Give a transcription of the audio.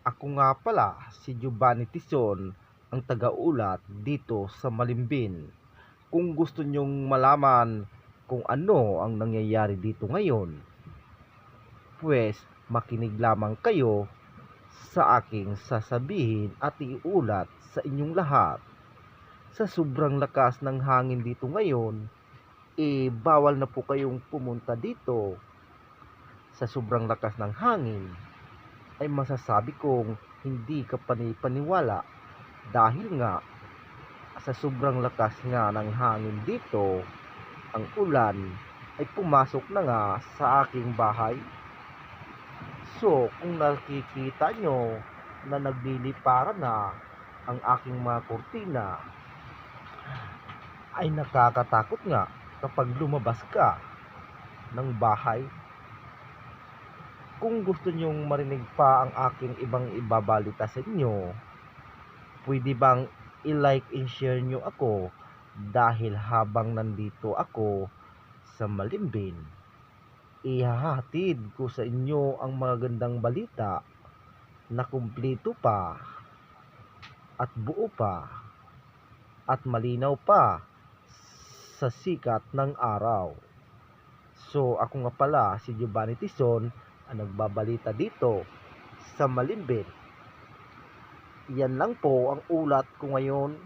Ako nga pala si Giovanni Tison, ang taga-ulat dito sa Malimbin. Kung gusto nyong malaman kung ano ang nangyayari dito ngayon, pues makinig lamang kayo sa aking sasabihin at iulat sa inyong lahat. Sa sobrang lakas ng hangin dito ngayon, bawal na po kayong pumunta dito. Sa sobrang lakas ng hangin, ay masasabi kong hindi ka panipaniwala dahil nga sa sobrang lakas nga ng hangin dito, ang ulan ay pumasok na nga sa aking bahay. So, kung nakikita nyo na nagliliparan na ang aking mga kurtina, ay nakakatakot nga kapag lumabas ka ng bahay. Kung gusto nyong marinig pa ang aking ibang ibabalita sa inyo, pwede bang i-like and share nyo ako dahil habang nandito ako sa Malimbin, ihahatid ko sa inyo ang magandang balita na kumpleto pa at buo pa at malinaw pa sa sikat ng araw. So ako nga pala si Giovanni Tison, ang nagbabalita dito sa Malimbin. Yan lang po ang ulat ko ngayon.